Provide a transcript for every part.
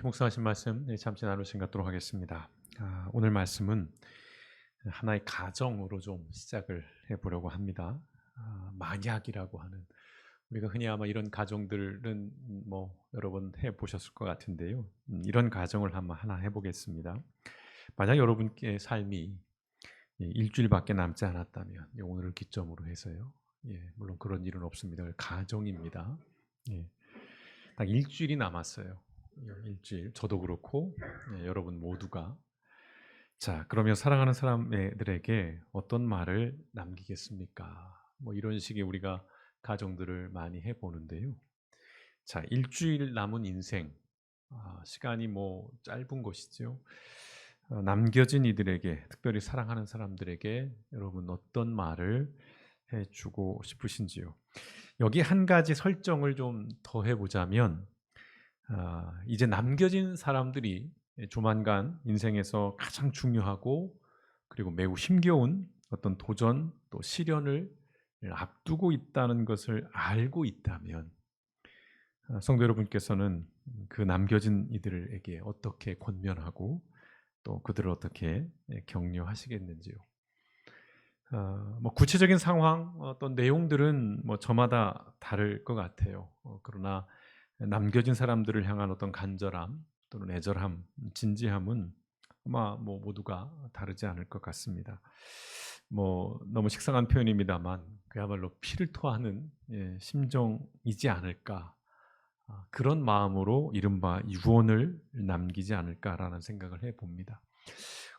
묵상하신 말씀 잠시 나누신 갖도록 하겠습니다. 오늘 말씀은 하나의 가정으로 좀 시작을 해보려고 합니다. 만약이라고 하는 우리가 흔히 아마 이런 가정들은 여러 번 해보셨을 것 같은데요. 이런 가정을 한번 하나 해보겠습니다. 만약 여러분께 삶이 일주일밖에 남지 않았다면 오늘을 기점으로 해서요. 물론 그런 일은 없습니다. 가정입니다. 딱 일주일이 남았어요. 일주일 저도 그렇고 여러분 모두가 자 그러면 사랑하는 사람들에게 어떤 말을 남기겠습니까? 이런 식의 우리가 가정들을 많이 해보는데요. 자 일주일 남은 인생 시간이 짧은 것이죠. 남겨진 이들에게 특별히 사랑하는 사람들에게 여러분 어떤 말을 해주고 싶으신지요? 여기 한 가지 설정을 좀 더 해보자면 이제 남겨진 사람들이 조만간 인생에서 가장 중요하고 그리고 매우 힘겨운 어떤 도전 또 시련을 앞두고 있다는 것을 알고 있다면 성도 여러분께서는 그 남겨진 이들에게 어떻게 권면하고 또 그들을 어떻게 격려하시겠는지요? 구체적인 상황 어떤 내용들은 저마다 다를 것 같아요. 그러나 남겨진 사람들을 향한 어떤 간절함 또는 애절함, 진지함은 아마 모두가 다르지 않을 것 같습니다. 너무 식상한 표현입니다만 그야말로 피를 토하는 심정이지 않을까 그런 마음으로 이른바 유언을 남기지 않을까라는 생각을 해봅니다.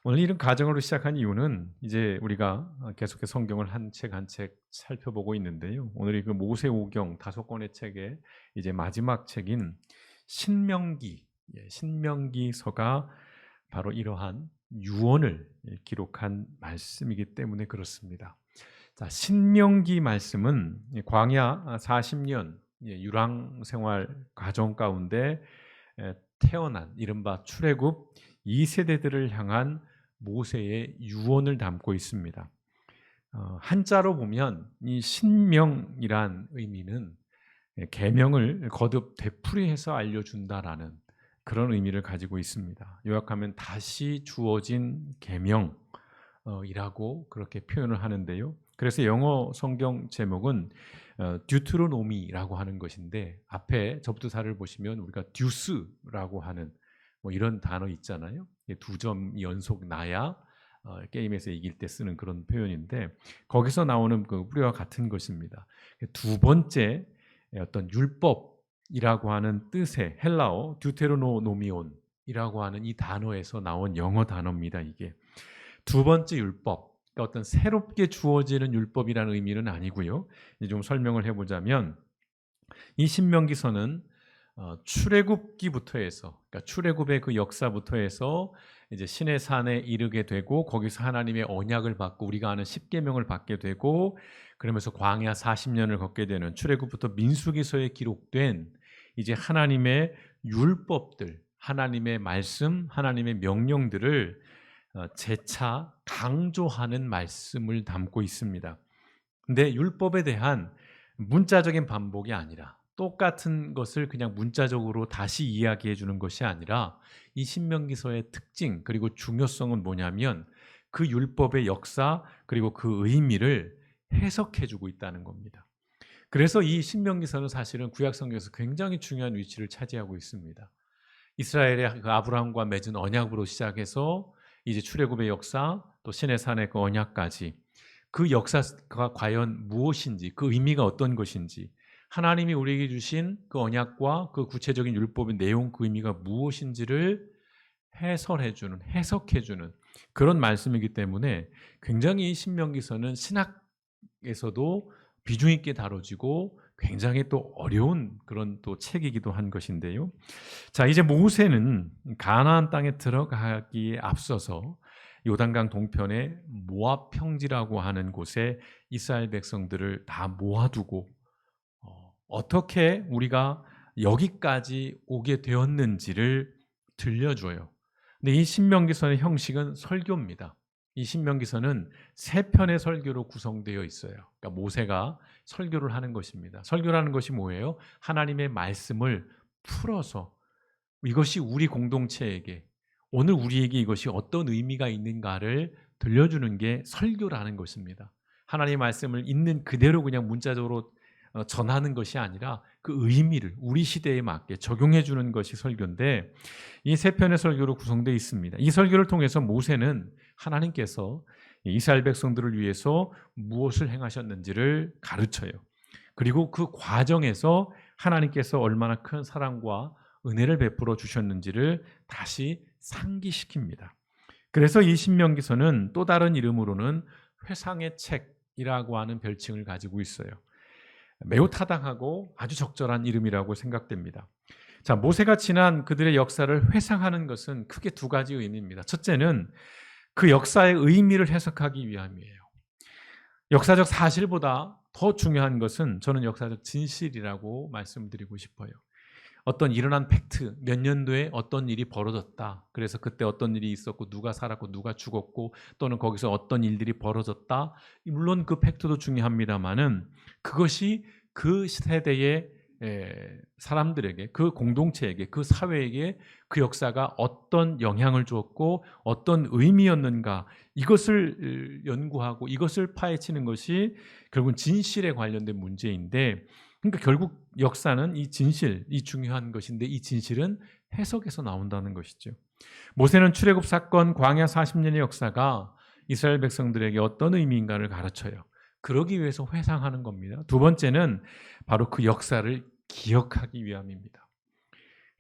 오늘 이런 가정으로 시작한 이유는 이제 우리가 계속해서 성경을 한 책 한 책 살펴보고 있는데요. 오늘이 그 모세오경 5권의 책의 이제 마지막 책인 신명기, 신명기서가 바로 이러한 유언을 기록한 말씀이기 때문에 그렇습니다. 자, 신명기 말씀은 광야 40년 유랑 생활 과정 가운데 태어난 이른바 출애굽 2세대들을 향한 모세의 유언을 담고 있습니다. 한자로 보면 이 신명이란 의미는 계명을 거듭 되풀이해서 알려준다라는 그런 의미를 가지고 있습니다. 요약하면 다시 주어진 계명이라고 그렇게 표현을 하는데요. 그래서 영어 성경 제목은 듀트로노미라고 하는 것인데 앞에 접두사를 보시면 우리가 듀스라고 하는 이런 단어 있잖아요. 2점 연속 나야 게임에서 이길 때 쓰는 그런 표현인데 거기서 나오는 그 우리와 같은 것입니다. 두 번째 어떤 율법이라고 하는 뜻의 헬라어 듀테로노미온이라고 하는 이 단어에서 나온 영어 단어입니다. 이게 두 번째 율법, 그러니까 어떤 새롭게 주어지는 율법이라는 의미는 아니고요. 이제 좀 설명을 해보자면 이 신명기서는 출애굽기부터 해서, 그러니까 출애굽의 그 역사부터 해서 이제 신의 산에 이르게 되고 거기서 하나님의 언약을 받고 우리가 아는 십계명을 받게 되고 그러면서 광야 40년을 걷게 되는 출애굽부터 민수기서에 기록된 이제 하나님의 율법들, 하나님의 말씀, 하나님의 명령들을 재차 강조하는 말씀을 담고 있습니다. 근데 율법에 대한 문자적인 반복이 아니라 똑같은 것을 그냥 문자적으로 다시 이야기해 주는 것이 아니라 이 신명기서의 특징 그리고 중요성은 뭐냐면 그 율법의 역사 그리고 그 의미를 해석해 주고 있다는 겁니다. 그래서 이 신명기서는 사실은 구약 성경에서 굉장히 중요한 위치를 차지하고 있습니다. 이스라엘의 그 아브라함과 맺은 언약으로 시작해서 이제 출애굽의 역사 또 신의 산의 그 언약까지 그 역사가 과연 무엇인지 그 의미가 어떤 것인지 하나님이 우리에게 주신 그 언약과 그 구체적인 율법의 내용 그 의미가 무엇인지를 해설해주는 해석해주는 그런 말씀이기 때문에 굉장히 신명기서는 신학에서도 비중 있게 다뤄지고 굉장히 또 어려운 그런 또 책이기도 한 것인데요. 자, 이제 모세는 가나안 땅에 들어가기에 앞서서 요단강 동편의 모압 평지라고 하는 곳에 이스라엘 백성들을 다 모아두고 어떻게 우리가 여기까지 오게 되었는지를 들려줘요. 근데 이 신명기서의 형식은 설교입니다. 이 신명기서는 세 편의 설교로 구성되어 있어요. 그러니까 모세가 설교를 하는 것입니다. 설교라는 것이 뭐예요? 하나님의 말씀을 풀어서 이것이 우리 공동체에게 오늘 우리에게 이것이 어떤 의미가 있는가를 들려주는 게 설교라는 것입니다. 하나님의 말씀을 있는 그대로 그냥 문자적으로 전하는 것이 아니라 그 의미를 우리 시대에 맞게 적용해 주는 것이 설교인데, 이 세 편의 설교로 구성되어 있습니다. 이 설교를 통해서 모세는 하나님께서 이스라엘 백성들을 위해서 무엇을 행하셨는지를 가르쳐요. 그리고 그 과정에서 하나님께서 얼마나 큰 사랑과 은혜를 베풀어 주셨는지를 다시 상기시킵니다. 그래서 이 신명기서는 또 다른 이름으로는 회상의 책이라고 하는 별칭을 가지고 있어요. 매우 타당하고 아주 적절한 이름이라고 생각됩니다. 자, 모세가 지난 그들의 역사를 회상하는 것은 크게 두 가지 의미입니다. 첫째는 그 역사의 의미를 해석하기 위함이에요. 역사적 사실보다 더 중요한 것은 저는 역사적 진실이라고 말씀드리고 싶어요. 어떤 일어난 팩트, 몇 년도에 어떤 일이 벌어졌다. 그래서 그때 어떤 일이 있었고 누가 살았고 누가 죽었고 또는 거기서 어떤 일들이 벌어졌다. 물론 그 팩트도 중요합니다만은 그것이 그 세대의 사람들에게, 그 공동체에게, 그 사회에게 그 역사가 어떤 영향을 주었고 어떤 의미였는가, 이것을 연구하고 이것을 파헤치는 것이 결국은 진실에 관련된 문제인데, 그러니까 결국 역사는 이 진실, 이 중요한 것인데 이 진실은 해석에서 나온다는 것이죠. 모세는 출애굽 사건, 광야 40년의 역사가 이스라엘 백성들에게 어떤 의미인가를 가르쳐요. 그러기 위해서 회상하는 겁니다. 두 번째는 바로 그 역사를 기억하기 위함입니다.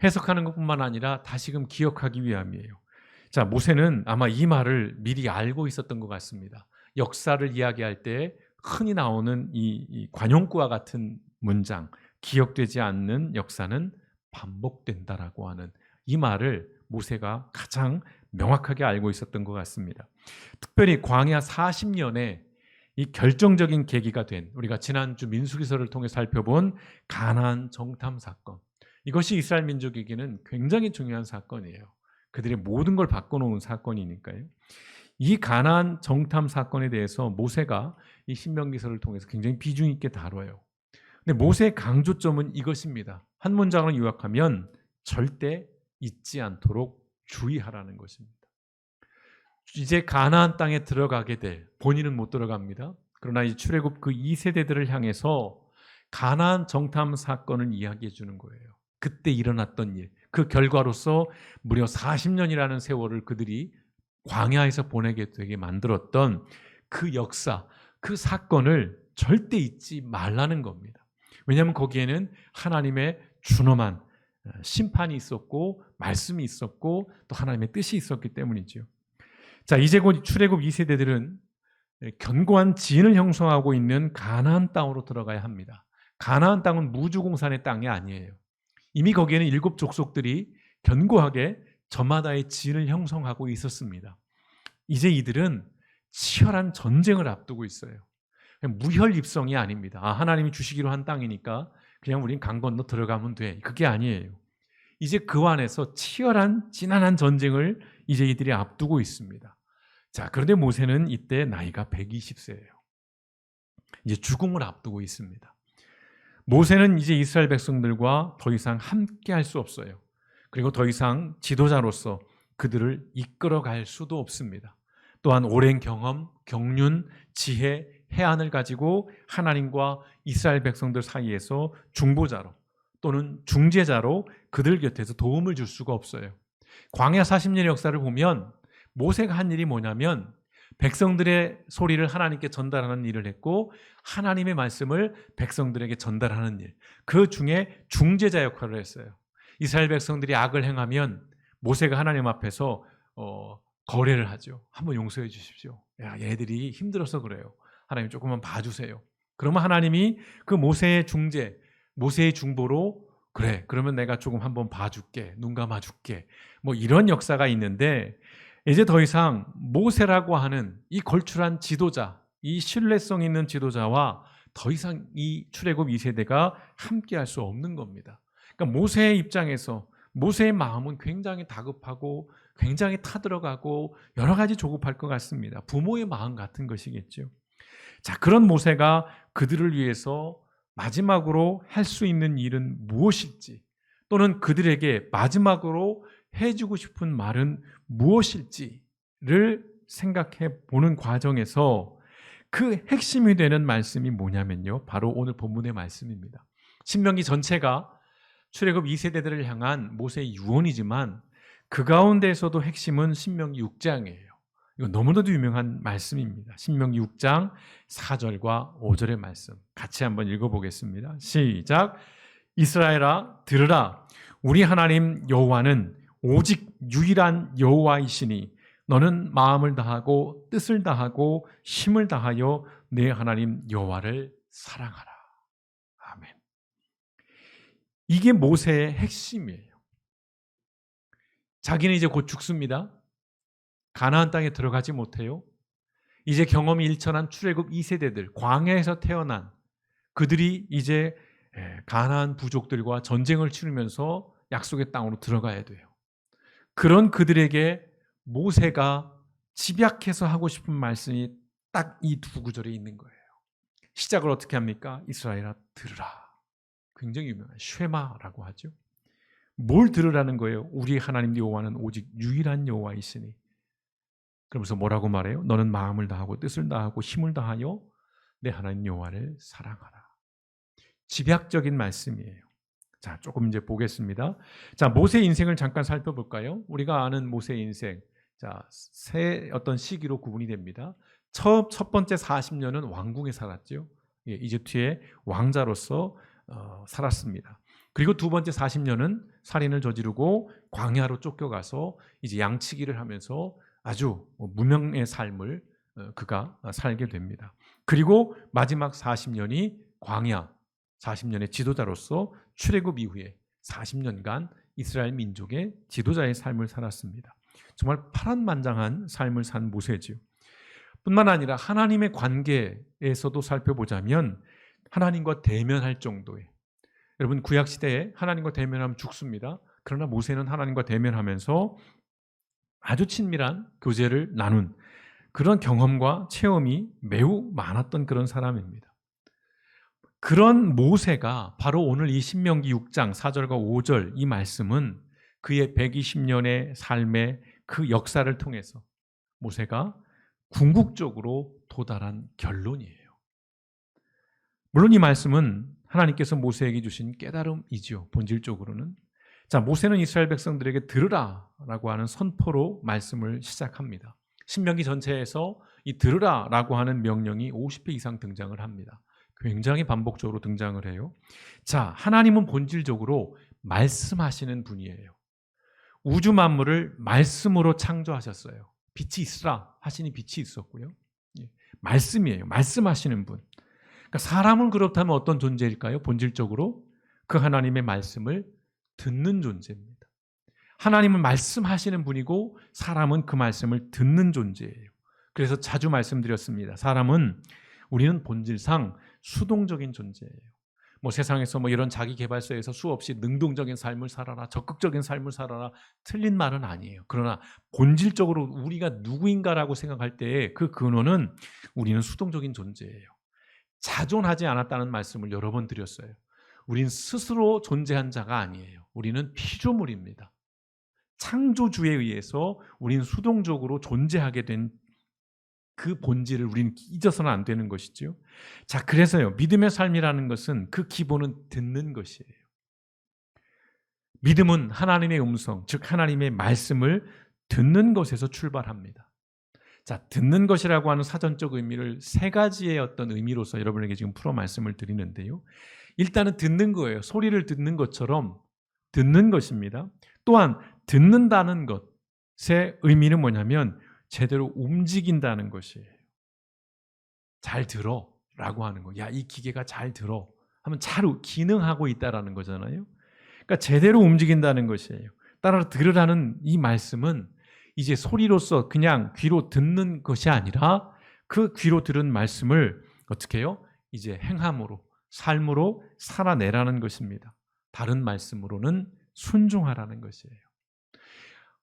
해석하는 것뿐만 아니라 다시금 기억하기 위함이에요. 자, 모세는 아마 이 말을 미리 알고 있었던 것 같습니다. 역사를 이야기할 때 흔히 나오는 이 관용구와 같은 문장, 기억되지 않는 역사는 반복된다라고 하는 이 말을 모세가 가장 명확하게 알고 있었던 것 같습니다. 특별히 광야 40년에 이 결정적인 계기가 된, 우리가 지난주 민수기서를 통해 살펴본 가나안 정탐 사건, 이것이 이스라엘 민족에게는 굉장히 중요한 사건이에요. 그들의 모든 걸 바꿔놓은 사건이니까요. 이 가나안 정탐 사건에 대해서 모세가 이 신명기서를 통해서 굉장히 비중 있게 다뤄요. 근데 모세의 강조점은 이것입니다. 한 문장으로 요약하면 절대 잊지 않도록 주의하라는 것입니다. 이제 가나안 땅에 들어가게 될, 본인은 못 들어갑니다. 그러나 이 출애굽 그 2세대들을 향해서 가나안 정탐 사건을 이야기해 주는 거예요. 그때 일어났던 일, 그 결과로서 무려 40년이라는 세월을 그들이 광야에서 보내게 되게 만들었던 그 역사, 그 사건을 절대 잊지 말라는 겁니다. 왜냐하면 거기에는 하나님의 준엄한 심판이 있었고 말씀이 있었고 또 하나님의 뜻이 있었기 때문이죠. 자, 이제 곧 출애굽 2세대들은 견고한 지인을 형성하고 있는 가나안 땅으로 들어가야 합니다. 가나안 땅은 무주공산의 땅이 아니에요. 이미 거기에는 7 족속들이 견고하게 저마다의 지인을 형성하고 있었습니다. 이제 이들은 치열한 전쟁을 앞두고 있어요. 무혈입성이 아닙니다. 하나님이 주시기로 한 땅이니까 그냥 우린 강 건너 들어가면 돼. 그게 아니에요. 이제 그 안에서 치열한 지난한 전쟁을 이제 이들이 앞두고 있습니다. 자, 그런데 모세는 이때 나이가 120세예요. 이제 죽음을 앞두고 있습니다. 모세는 이제 이스라엘 백성들과 더 이상 함께 할 수 없어요. 그리고 더 이상 지도자로서 그들을 이끌어갈 수도 없습니다. 또한 오랜 경험, 경륜, 지혜, 해안을 가지고 하나님과 이스라엘 백성들 사이에서 중보자로 또는 중재자로 그들 곁에서 도움을 줄 수가 없어요. 광야 40년의 역사를 보면 모세가 한 일이 뭐냐면 백성들의 소리를 하나님께 전달하는 일을 했고 하나님의 말씀을 백성들에게 전달하는 일, 그 중에 중재자 역할을 했어요. 이스라엘 백성들이 악을 행하면 모세가 하나님 앞에서 거래를 하죠. 한번 용서해 주십시오. 야, 얘들이 힘들어서 그래요. 하나님 조금만 봐주세요. 그러면 하나님이 그 모세의 중재, 모세의 중보로 그래, 그러면 내가 조금 한번 봐줄게, 눈 감아줄게, 뭐 이런 역사가 있는데 이제 더 이상 모세라고 하는 이 걸출한 지도자, 이 신뢰성 있는 지도자와 더 이상 이 출애굽 2세대가 함께할 수 없는 겁니다. 그러니까 모세의 입장에서 모세의 마음은 굉장히 다급하고 굉장히 타들어가고 여러 가지 조급할 것 같습니다. 부모의 마음 같은 것이겠죠. 자, 그런 모세가 그들을 위해서 마지막으로 할 수 있는 일은 무엇일지, 또는 그들에게 마지막으로 해주고 싶은 말은 무엇일지를 생각해 보는 과정에서 그 핵심이 되는 말씀이 뭐냐면요, 바로 오늘 본문의 말씀입니다. 신명기 전체가 출애굽 2세대들을 향한 모세의 유언이지만 그 가운데에서도 핵심은 신명기 6장이에요. 이거 너무나도 유명한 말씀입니다. 신명기 6장 4절과 5절의 말씀 같이 한번 읽어보겠습니다. 시작. 이스라엘아 들으라. 우리 하나님 여호와는 오직 유일한 여호와이시니 너는 마음을 다하고 뜻을 다하고 힘을 다하여 내 하나님 여호와를 사랑하라. 아멘. 이게 모세의 핵심이에요. 자기는 이제 곧 죽습니다. 가나안 땅에 들어가지 못해요. 이제 경험이 일천한 출애굽 2세대들, 광야에서 태어난 그들이 이제 가나안 부족들과 전쟁을 치르면서 약속의 땅으로 들어가야 돼요. 그런 그들에게 모세가 집약해서 하고 싶은 말씀이 딱 이 두 구절에 있는 거예요. 시작을 어떻게 합니까? 이스라엘아 들으라. 굉장히 유명한 쉐마라고 하죠. 뭘 들으라는 거예요? 우리 하나님 여호와는 오직 유일한 여호와이시니. 그러면서 뭐라고 말해요? 너는 마음을 다하고 뜻을 다하고 힘을 다하여 내 하나님 여호와를 사랑하라. 집약적인 말씀이에요. 자, 조금 이제 보겠습니다. 자, 모세 인생을 잠깐 살펴볼까요? 우리가 아는 모세 인생. 자, 세 어떤 시기로 구분이 됩니다. 첫 번째 40년은 왕궁에 살았죠. 예, 이집트의 왕자로서 살았습니다. 그리고 두 번째 40년은 살인을 저지르고 광야로 쫓겨가서 이제 양치기를 하면서 아주 무명의 삶을 그가 살게 됩니다. 그리고 마지막 40년이 광야 40년의 지도자로서 출애굽 이후에 40년간 이스라엘 민족의 지도자의 삶을 살았습니다. 정말 파란만장한 삶을 산 모세지요. 뿐만 아니라 하나님의 관계에서도 살펴보자면 하나님과 대면할 정도의, 여러분 구약시대에 하나님과 대면하면 죽습니다. 그러나 모세는 하나님과 대면하면서 아주 친밀한 교제를 나눈 그런 경험과 체험이 매우 많았던 그런 사람입니다. 그런 모세가 바로 오늘 이 신명기 6장 4절과 5절 이 말씀은 그의 120년의 삶의 그 역사를 통해서 모세가 궁극적으로 도달한 결론이에요. 물론 이 말씀은 하나님께서 모세에게 주신 깨달음이죠. 본질적으로는. 자, 모세는 이스라엘 백성들에게 들으라라고 하는 선포로 말씀을 시작합니다. 신명기 전체에서 이 들으라라고 하는 명령이 50회 이상 등장을 합니다. 굉장히 반복적으로 등장을 해요. 자, 하나님은 본질적으로 말씀하시는 분이에요. 우주 만물을 말씀으로 창조하셨어요. 빛이 있으라 하시니 빛이 있었고요. 말씀이에요. 말씀하시는 분. 그러니까 사람은 그렇다면 어떤 존재일까요? 본질적으로 그 하나님의 말씀을 듣는 존재입니다. 하나님은 말씀하시는 분이고 사람은 그 말씀을 듣는 존재예요. 그래서 자주 말씀드렸습니다. 우리는 본질상 수동적인 존재예요. 세상에서 이런 자기 개발서에서 수없이 능동적인 삶을 살아라, 적극적인 삶을 살아라, 틀린 말은 아니에요. 그러나 본질적으로 우리가 누구인가라고 생각할 때의 그 근원은 우리는 수동적인 존재예요. 자존하지 않았다는 말씀을 여러 번 드렸어요. 우리는 스스로 존재한 자가 아니에요. 우리는 피조물입니다. 창조주에 의해서 우리는 수동적으로 존재하게 된 그 본질을 우리는 잊어서는 안 되는 것이죠. 자, 그래서요, 믿음의 삶이라는 것은 그 기본은 듣는 것이에요. 믿음은 하나님의 음성, 즉 하나님의 말씀을 듣는 것에서 출발합니다. 자, 듣는 것이라고 하는 사전적 의미를 세 가지의 어떤 의미로서 여러분에게 지금 풀어 말씀을 드리는데요. 일단은 듣는 거예요. 소리를 듣는 것처럼 듣는 것입니다. 또한 듣는다는 것의 의미는 뭐냐면 제대로 움직인다는 것이에요. 잘 들어 라고 하는 거. 야, 이 기계가 잘 들어 하면 잘 기능하고 있다라는 거잖아요. 그러니까 제대로 움직인다는 것이에요. 따라 들으라는 이 말씀은 이제 소리로서 그냥 귀로 듣는 것이 아니라 그 귀로 들은 말씀을 어떻게 해요? 이제 행함으로, 삶으로 살아내라는 것입니다. 다른 말씀으로는 순종하라는 것이에요.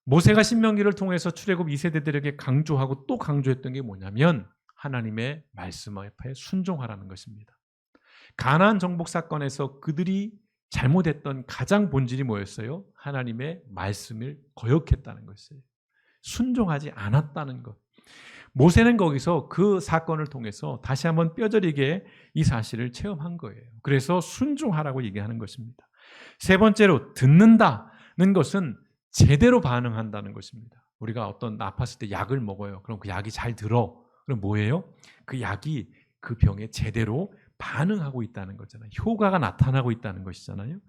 모세가 신명기를 통해서 출애굽 2세대들에게 강조하고 또 강조했던 게 뭐냐면 하나님의 말씀 앞에 순종하라는 것입니다. 가나안 정복 사건에서 그들이 잘못했던 가장 본질이 뭐였어요? 하나님의 말씀을 거역했다는 것이에요. 순종하지 않았다는 것. 모세는 거기서 그 사건을 통해서 다시 한번 뼈저리게 이 사실을 체험한 거예요. 그래서 순종하라고 얘기하는 것입니다. 세 번째로 듣는다는 것은 제대로 반응한다는 것입니다. 우리가 어떤 아팠을 때 약을 먹어요. 그럼 그 약이 잘 들어. 그럼 뭐예요? 그 약이 그 병에 제대로 반응하고 있다는 거잖아요. 효과가 나타나고 있다는 것이잖아요.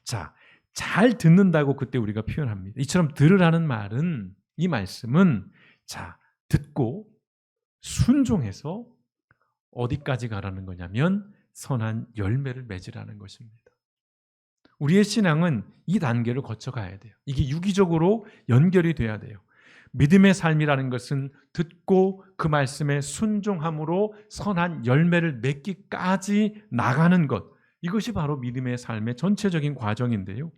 자, 잘 듣는다고 그때 우리가 표현합니다. 이처럼 들으라는 말은, 이 말씀은 자, 듣고 순종해서 어디까지 가라는 거냐면 선한 열매를 맺으라는 것입니다. 우리의 신앙은 이 단계를 거쳐가야 돼요. 이게 유기적으로 연결이 돼야 돼요. 믿음의 삶이라는 것은 듣고 그 말씀에 순종함으로 선한 열매를 맺기까지 나가는 것. 이것이 바로 믿음의 삶의 전체적인 과정인데요.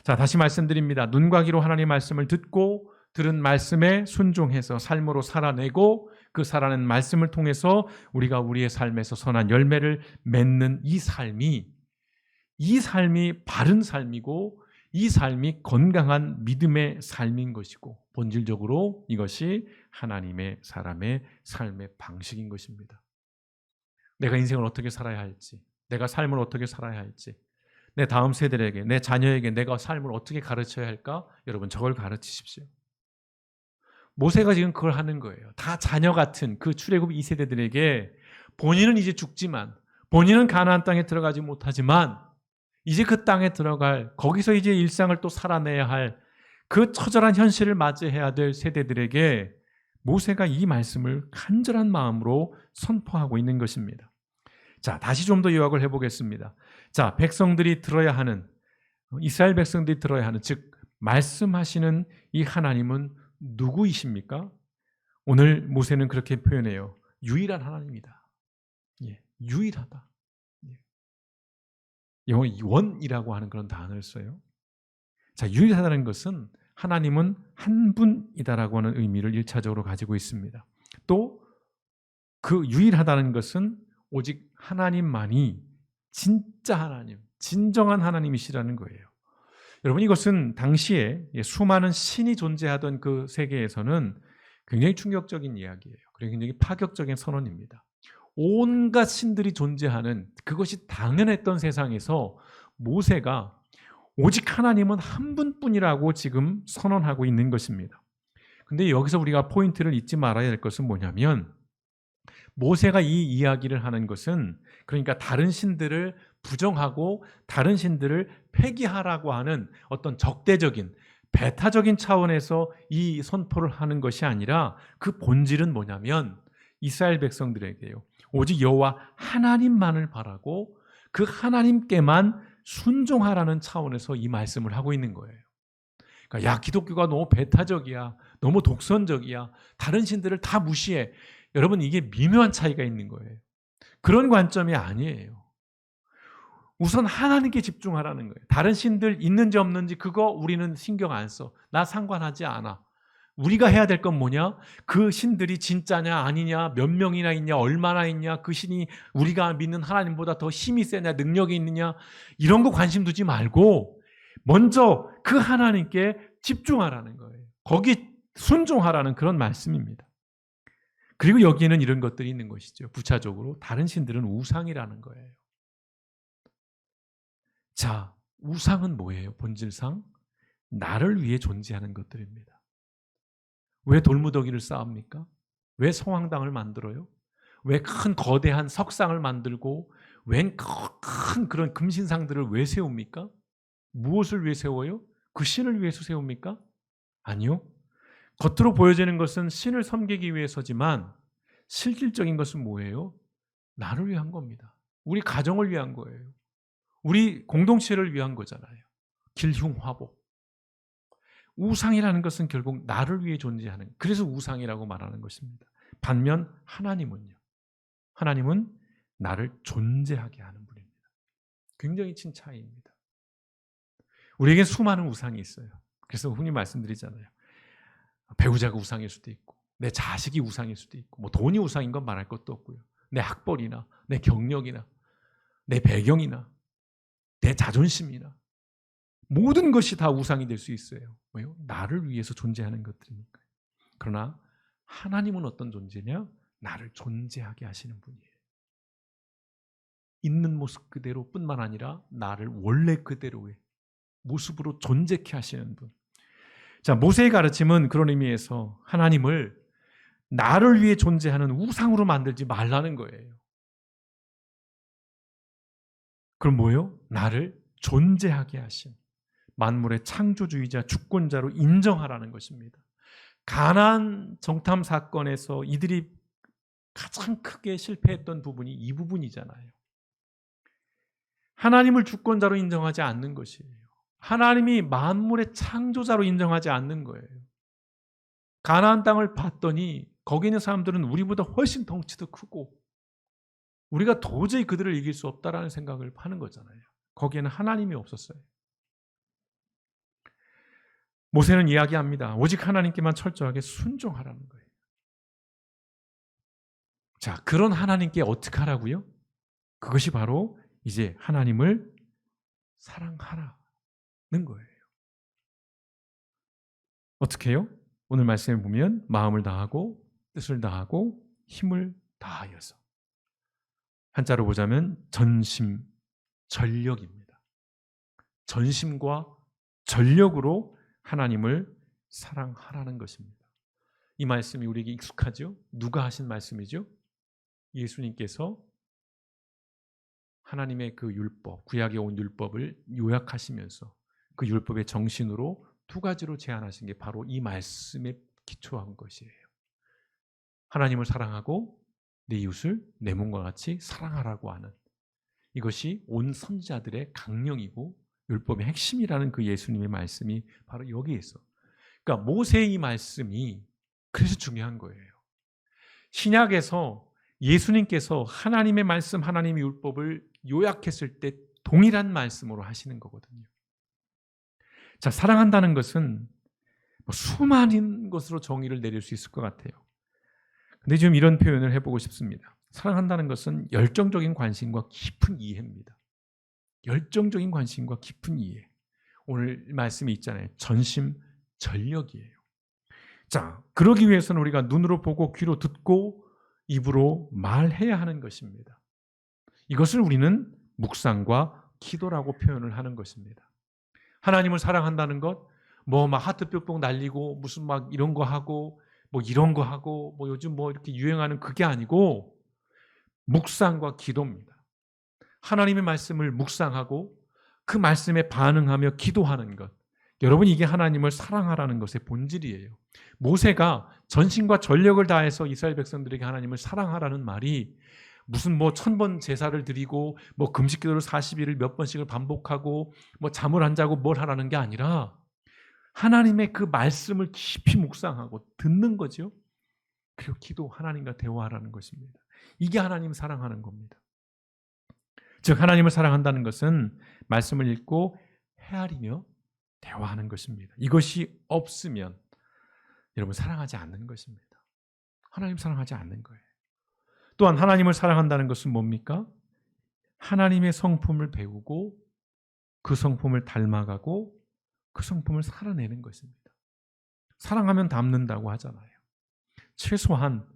자, 다시 말씀드립니다. 눈과 귀로 하나님의 말씀을 듣고 들은 말씀에 순종해서 삶으로 살아내고 그 살아낸 말씀을 통해서 우리가 우리의 삶에서 선한 열매를 맺는 이 삶이 바른 삶이고 이 삶이 건강한 믿음의 삶인 것이고 본질적으로 이것이 하나님의 사람의 삶의 방식인 것입니다. 내가 인생을 어떻게 살아야 할지, 내가 삶을 어떻게 살아야 할지, 내 다음 세대에게, 내 자녀에게 내가 삶을 어떻게 가르쳐야 할까? 여러분 저걸 가르치십시오. 모세가 지금 그걸 하는 거예요. 다 자녀 같은 그 출애굽 2세대들에게 본인은 이제 죽지만, 본인은 가나안 땅에 들어가지 못하지만 이제 그 땅에 들어갈, 거기서 이제 일상을 또 살아내야 할 그 처절한 현실을 맞이해야 될 세대들에게 모세가 이 말씀을 간절한 마음으로 선포하고 있는 것입니다. 자, 다시 좀 더 요약을 해보겠습니다. 자, 백성들이 들어야 하는, 이스라엘 백성들이 들어야 하는, 즉 말씀하시는 이 하나님은 누구이십니까? 오늘 모세는 그렇게 표현해요. 유일한 하나님이다. 예, 유일하다. 영어 원이라고 하는 그런 단어를 써요. 자, 유일하다는 것은 하나님은 한 분이다라고 하는 의미를 1차적으로 가지고 있습니다. 또 그 유일하다는 것은 오직 하나님만이 진짜 하나님, 진정한 하나님이시라는 거예요. 여러분 이것은 당시에 수많은 신이 존재하던 그 세계에서는 굉장히 충격적인 이야기예요. 그리고 굉장히 파격적인 선언입니다. 온갖 신들이 존재하는 그것이 당연했던 세상에서 모세가 오직 하나님은 한 분뿐이라고 지금 선언하고 있는 것입니다. 근데 여기서 우리가 포인트를 잊지 말아야 할 것은 뭐냐면 모세가 이 이야기를 하는 것은 그러니까 다른 신들을 부정하고 다른 신들을 폐기하라고 하는 어떤 적대적인 배타적인 차원에서 이 선포를 하는 것이 아니라 그 본질은 뭐냐면 이스라엘 백성들에게요. 오직 여호와 하나님만을 바라고 그 하나님께만 순종하라는 차원에서 이 말씀을 하고 있는 거예요. 그러니까 야, 기독교가 너무 배타적이야. 너무 독선적이야. 다른 신들을 다 무시해. 여러분 이게 미묘한 차이가 있는 거예요. 그런 관점이 아니에요. 우선 하나님께 집중하라는 거예요. 다른 신들 있는지 없는지 그거 우리는 신경 안 써. 나 상관하지 않아. 우리가 해야 될 건 뭐냐? 그 신들이 진짜냐 아니냐, 몇 명이나 있냐, 얼마나 있냐, 그 신이 우리가 믿는 하나님보다 더 힘이 세냐, 능력이 있느냐, 이런 거 관심 두지 말고 먼저 그 하나님께 집중하라는 거예요. 거기 순종하라는 그런 말씀입니다. 그리고 여기에는 이런 것들이 있는 것이죠. 부차적으로 다른 신들은 우상이라는 거예요. 자, 우상은 뭐예요? 본질상 나를 위해 존재하는 것들입니다. 왜 돌무더기를 쌓습니까? 왜 성황당을 만들어요? 왜 큰 거대한 석상을 만들고 웬 큰 그런 금신상들을 왜 세웁니까? 무엇을 위해 세워요? 그 신을 위해서 세웁니까? 아니요. 겉으로 보여지는 것은 신을 섬기기 위해서지만 실질적인 것은 뭐예요? 나를 위한 겁니다. 우리 가정을 위한 거예요. 우리 공동체를 위한 거잖아요. 길흉화복. 우상이라는 것은 결국 나를 위해 존재하는, 그래서 우상이라고 말하는 것입니다. 반면 하나님은요. 하나님은 나를 존재하게 하는 분입니다. 굉장히 큰 차이입니다. 우리에겐 수많은 우상이 있어요. 그래서 흔히 말씀드리잖아요. 배우자가 우상일 수도 있고 내 자식이 우상일 수도 있고 뭐 돈이 우상인 건 말할 것도 없고요. 내 학벌이나 내 경력이나 내 배경이나 내 자존심이나 모든 것이 다 우상이 될 수 있어요. 왜요? 나를 위해서 존재하는 것들이니까. 그러나 하나님은 어떤 존재냐? 나를 존재하게 하시는 분이에요. 있는 모습 그대로뿐만 아니라 나를 원래 그대로의 모습으로 존재케 하시는 분. 자, 모세의 가르침은 그런 의미에서 하나님을 나를 위해 존재하는 우상으로 만들지 말라는 거예요. 그럼 뭐예요? 나를 존재하게 하신 만물의 창조주의자, 주권자로 인정하라는 것입니다. 가나안 정탐 사건에서 이들이 가장 크게 실패했던 부분이 이 부분이잖아요. 하나님을 주권자로 인정하지 않는 것이에요. 하나님이 만물의 창조자로 인정하지 않는 거예요. 가나안 땅을 봤더니 거기 있는 사람들은 우리보다 훨씬 덩치도 크고 우리가 도저히 그들을 이길 수 없다라는 생각을 하는 거잖아요. 거기에는 하나님이 없었어요. 모세는 이야기합니다. 오직 하나님께만 철저하게 순종하라는 거예요. 자, 그런 하나님께 어떻게 하라고요? 그것이 바로 이제 하나님을 사랑하라는 거예요. 어떻게 해요? 오늘 말씀에 보면 마음을 다하고 뜻을 다하고 힘을 다하여서, 한자로 보자면 전심, 전력입니다. 전심과 전력으로 하나님을 사랑하라는 것입니다. 이 말씀이 우리에게 익숙하죠? 누가 하신 말씀이죠? 예수님께서 하나님의 그 율법, 구약에 온 율법을 요약하시면서 그 율법의 정신으로 두 가지로 제안하신 게 바로 이 말씀에 기초한 것이에요. 하나님을 사랑하고 내 이웃을 내 몸과 같이 사랑하라고 하는, 이것이 온 선지자들의 강령이고 율법의 핵심이라는 그 예수님의 말씀이 바로 여기에 있어. 그러니까 모세의 이 말씀이 그래서 중요한 거예요. 신약에서 예수님께서 하나님의 말씀, 하나님의 율법을 요약했을 때 동일한 말씀으로 하시는 거거든요. 자, 사랑한다는 것은 수많은 것으로 정의를 내릴 수 있을 것 같아요. 근데 지금 이런 표현을 해보고 싶습니다. 사랑한다는 것은 열정적인 관심과 깊은 이해입니다. 열정적인 관심과 깊은 이해. 오늘 말씀이 있잖아요. 전심, 전력이에요. 자, 그러기 위해서는 우리가 눈으로 보고 귀로 듣고 입으로 말해야 하는 것입니다. 이것을 우리는 묵상과 기도라고 표현을 하는 것입니다. 하나님을 사랑한다는 것, 막 하트 뿅뿅 날리고 무슨 막 이런 거 하고 이런 거 하고 요즘 이렇게 유행하는 그게 아니고 묵상과 기도입니다. 하나님의 말씀을 묵상하고 그 말씀에 반응하며 기도하는 것. 여러분, 이게 하나님을 사랑하라는 것의 본질이에요. 모세가 전심과 전력을 다해서 이스라엘 백성들에게 하나님을 사랑하라는 말이 무슨 1000번 제사를 드리고 금식기도를 40일을 몇 번씩을 반복하고 잠을 안 자고 뭘 하라는 게 아니라 하나님의 그 말씀을 깊이 묵상하고 듣는 거죠. 그리고 기도, 하나님과 대화하라는 것입니다. 이게 하나님 사랑하는 겁니다. 즉 하나님을 사랑한다는 것은 말씀을 읽고 헤아리며 대화하는 것입니다. 이것이 없으면 여러분 사랑하지 않는 것입니다. 하나님 사랑하지 않는 거예요. 또한 하나님을 사랑한다는 것은 뭡니까? 하나님의 성품을 배우고 그 성품을 닮아가고 그 성품을 살아내는 것입니다. 사랑하면 닮는다고 하잖아요. 최소한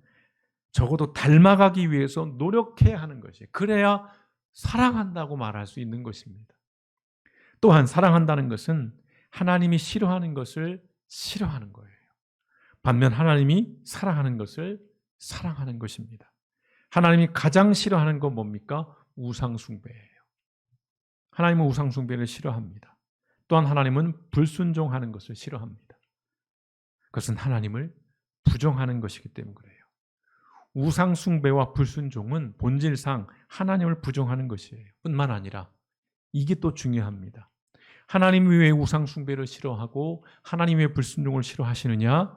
적어도 닮아가기 위해서 노력해야 하는 것이에요. 그래야 사랑한다고 말할 수 있는 것입니다. 또한 사랑한다는 것은 하나님이 싫어하는 것을 싫어하는 거예요. 반면 하나님이 사랑하는 것을 사랑하는 것입니다. 하나님이 가장 싫어하는 건 뭡니까? 우상숭배예요. 하나님은 우상숭배를 싫어합니다. 또한 하나님은 불순종하는 것을 싫어합니다. 그것은 하나님을 부정하는 것이기 때문에 그래요. 우상숭배와 불순종은 본질상 하나님을 부정하는 것이에요. 뿐만 아니라 이게 또 중요합니다. 하나님이 왜 우상숭배를 싫어하고 하나님이 왜 불순종을 싫어하시느냐?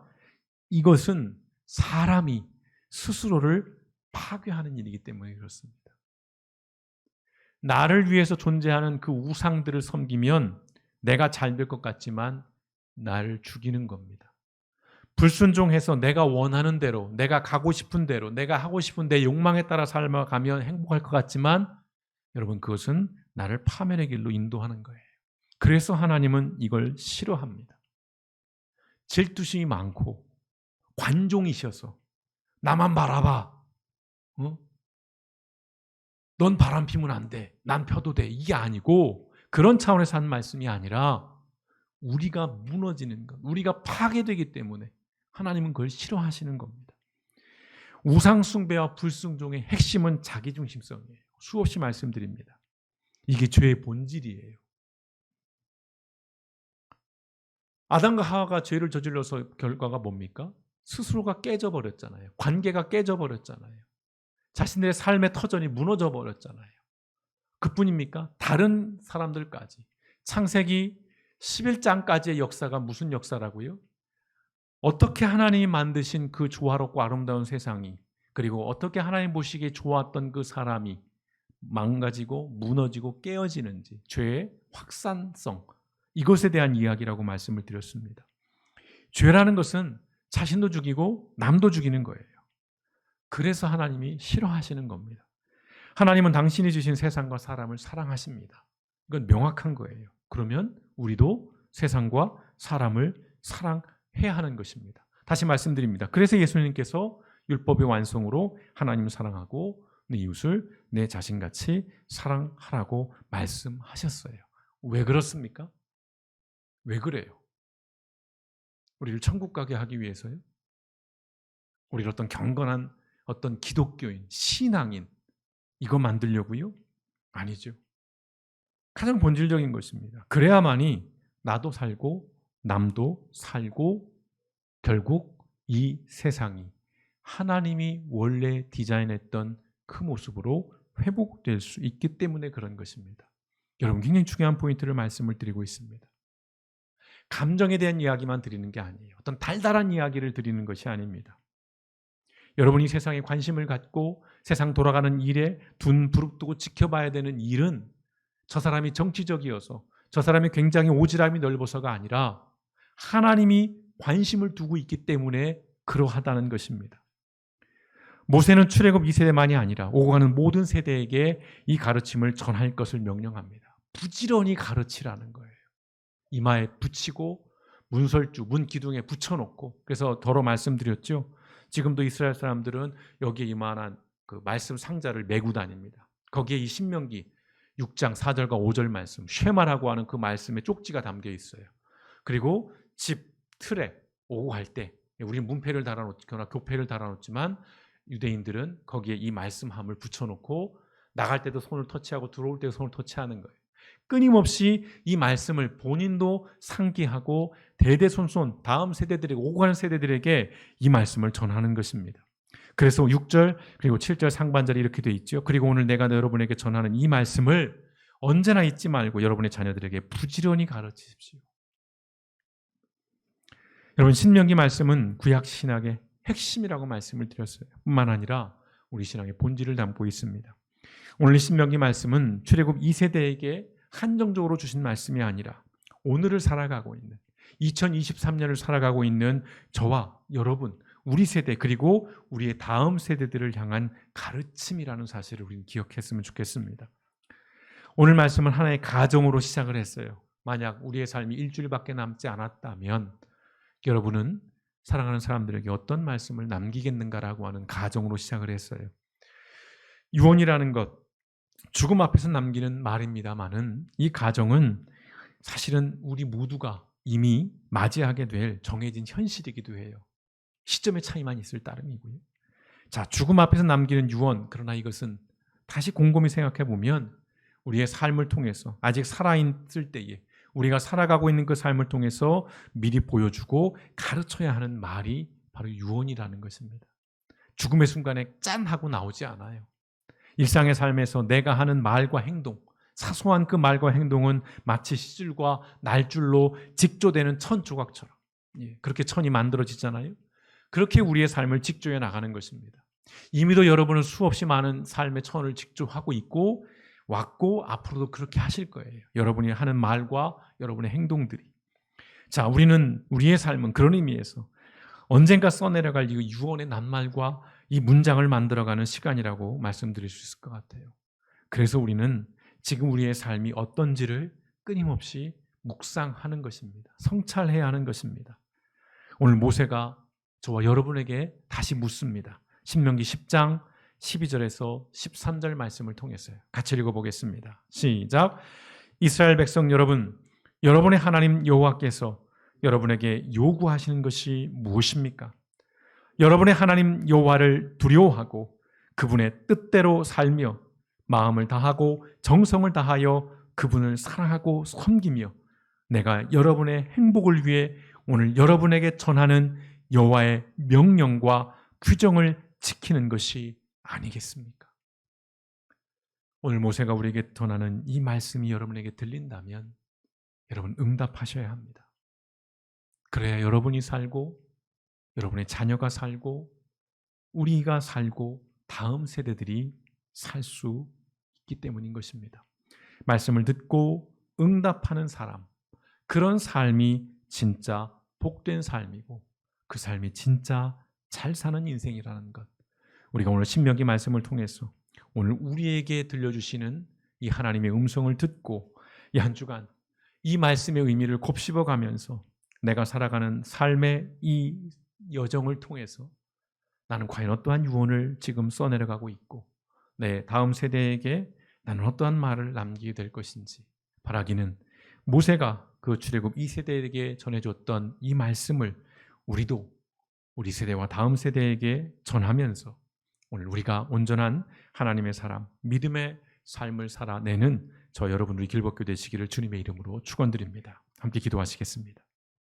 이것은 사람이 스스로를 파괴하는 일이기 때문에 그렇습니다. 나를 위해서 존재하는 그 우상들을 섬기면 내가 잘 될 것 같지만 나를 죽이는 겁니다. 불순종해서 내가 원하는 대로, 내가 가고 싶은 대로, 내가 하고 싶은 내 욕망에 따라 살아가면 행복할 것 같지만 여러분 그것은 나를 파멸의 길로 인도하는 거예요. 그래서 하나님은 이걸 싫어합니다. 질투심이 많고 관종이셔서 나만 바라봐. 넌 바람 피면 안 돼. 난 펴도 돼. 이게 아니고 그런 차원에서 하는 말씀이 아니라 우리가 무너지는 것, 우리가 파괴되기 때문에 하나님은 그걸 싫어하시는 겁니다. 우상숭배와 불순종의 핵심은 자기중심성이에요. 수없이 말씀드립니다. 이게 죄의 본질이에요. 아담과 하와가 죄를 저질러서 결과가 뭡니까? 스스로가 깨져버렸잖아요. 관계가 깨져버렸잖아요. 자신들의 삶의 터전이 무너져 버렸잖아요. 그뿐입니까? 다른 사람들까지. 창세기 11장까지의 역사가 무슨 역사라고요? 어떻게 하나님이 만드신 그 조화롭고 아름다운 세상이, 그리고 어떻게 하나님 보시기에 좋았던 그 사람이 망가지고 무너지고 깨어지는지, 죄의 확산성, 이것에 대한 이야기라고 말씀을 드렸습니다. 죄라는 것은 자신도 죽이고 남도 죽이는 거예요. 그래서 하나님이 싫어하시는 겁니다. 하나님은 당신이 주신 세상과 사람을 사랑하십니다. 이건 명확한 거예요. 그러면 우리도 세상과 사람을 사랑해야 하는 것입니다. 다시 말씀드립니다. 그래서 예수님께서 율법의 완성으로 하나님을 사랑하고 내 이웃을 내 자신같이 사랑하라고 말씀하셨어요. 왜 그렇습니까? 왜 그래요? 우리를 천국 가게 하기 위해서요? 우리를 어떤 경건한 어떤 기독교인, 신앙인 이거 만들려고요? 아니죠. 가장 본질적인 것입니다. 그래야만이 나도 살고 남도 살고 결국 이 세상이 하나님이 원래 디자인했던 그 모습으로 회복될 수 있기 때문에 그런 것입니다. 여러분, 굉장히 중요한 포인트를 말씀을 드리고 있습니다. 감정에 대한 이야기만 드리는 게 아니에요. 어떤 달달한 이야기를 드리는 것이 아닙니다. 여러분이 세상에 관심을 갖고 세상 돌아가는 일에 둔 부릅뜨고 지켜봐야 되는 일은 저 사람이 정치적이어서, 저 사람이 굉장히 오지랖이 넓어서가 아니라 하나님이 관심을 두고 있기 때문에 그러하다는 것입니다. 모세는 출애굽 2세대만이 아니라 오고 가는 모든 세대에게 이 가르침을 전할 것을 명령합니다. 부지런히 가르치라는 거예요. 이마에 붙이고 문설주, 문 기둥에 붙여놓고, 그래서 더러 말씀드렸죠. 지금도 이스라엘 사람들은 여기에 이만한 그 말씀 상자를 메고 다닙니다. 거기에 이 신명기 6장 4절과 5절 말씀, 쉐마라고 하는 그 말씀에 쪽지가 담겨 있어요. 그리고 집 틀에 오고 갈 때 우리는 문패를 달아놓거나 교패를 달아놓지만 유대인들은 거기에 이 말씀함을 붙여놓고 나갈 때도 손을 터치하고 들어올 때도 손을 터치하는 거예요. 끊임없이 이 말씀을 본인도 상기하고 대대손손 다음 세대들에게, 오고 가는 세대들에게 이 말씀을 전하는 것입니다. 그래서 6절 그리고 7절 상반절이 이렇게 돼 있죠. 그리고 오늘 내가 여러분에게 전하는 이 말씀을 언제나 잊지 말고 여러분의 자녀들에게 부지런히 가르치십시오. 여러분, 신명기 말씀은 구약 신학의 핵심이라고 말씀을 드렸어요. 뿐만 아니라 우리 신앙의 본질을 담고 있습니다. 오늘 신명기 말씀은 출애굽 2세대에게 한정적으로 주신 말씀이 아니라 오늘을 살아가고 있는, 2023년을 살아가고 있는 저와 여러분, 우리 세대 그리고 우리의 다음 세대들을 향한 가르침이라는 사실을 우리는 기억했으면 좋겠습니다. 오늘 말씀은 하나의 가정으로 시작을 했어요. 만약 우리의 삶이 일주일밖에 남지 않았다면 여러분은 사랑하는 사람들에게 어떤 말씀을 남기겠는가라고 하는 가정으로 시작을 했어요. 유언이라는 것, 죽음 앞에서 남기는 말입니다만은 이 가정은 사실은 우리 모두가 이미 맞이하게 될 정해진 현실이기도 해요. 시점의 차이만 있을 따름이고요. 자, 죽음 앞에서 남기는 유언, 그러나 이것은 다시 곰곰이 생각해 보면 우리의 삶을 통해서 아직 살아있을 때에 우리가 살아가고 있는 그 삶을 통해서 미리 보여주고 가르쳐야 하는 말이 바로 유언이라는 것입니다. 죽음의 순간에 짠 하고 나오지 않아요. 일상의 삶에서 내가 하는 말과 행동, 사소한 그 말과 행동은 마치 시줄과 날줄로 직조되는 천 조각처럼 그렇게 천이 만들어지잖아요. 그렇게 우리의 삶을 직조해 나가는 것입니다. 이미도 여러분은 수없이 많은 삶의 천을 직조하고 있고 왔고 앞으로도 그렇게 하실 거예요. 여러분이 하는 말과 여러분의 행동들이. 자, 우리의 삶은 그런 의미에서 언젠가 써내려갈 이 유언의 낱말과 이 문장을 만들어가는 시간이라고 말씀드릴 수 있을 것 같아요. 그래서 우리는 지금 우리의 삶이 어떤지를 끊임없이 묵상하는 것입니다. 성찰해야 하는 것입니다. 오늘 모세가 저와 여러분에게 다시 묻습니다. 신명기 10장 12절에서 13절 말씀을 통해서요. 같이 읽어보겠습니다. 시작. 이스라엘 백성 여러분, 여러분의 하나님 여호와께서 여러분에게 요구하시는 것이 무엇입니까? 여러분의 하나님 여호와를 두려워하고 그분의 뜻대로 살며 마음을 다하고 정성을 다하여 그분을 사랑하고 섬기며 내가 여러분의 행복을 위해 오늘 여러분에게 전하는 여호와의 명령과 규정을 지키는 것이 아니겠습니까? 오늘 모세가 우리에게 전하는 이 말씀이 여러분에게 들린다면 여러분 응답하셔야 합니다. 그래야 여러분이 살고 여러분의 자녀가 살고 우리가 살고 다음 세대들이 살 수 있기 때문인 것입니다. 말씀을 듣고 응답하는 사람, 그런 삶이 진짜 복된 삶이고 그 삶이 진짜 잘 사는 인생이라는 것, 우리가 오늘 신명기 말씀을 통해서 오늘 우리에게 들려주시는 이 하나님의 음성을 듣고 이 한 주간 이 말씀의 의미를 곱씹어가면서 내가 살아가는 삶의 이 여정을 통해서 나는 과연 어떠한 유언을 지금 써내려가고 있고 내 다음 세대에게 나는 어떠한 말을 남기게 될 것인지 바라기는 모세가 그 출애굽 2세대에게 전해줬던 이 말씀을 우리도 우리 세대와 다음 세대에게 전하면서 오늘 우리가 온전한 하나님의 사람, 믿음의 삶을 살아내는 저 여러분 우리 길법교 되시기를 주님의 이름으로 축원드립니다. 함께 기도하시겠습니다.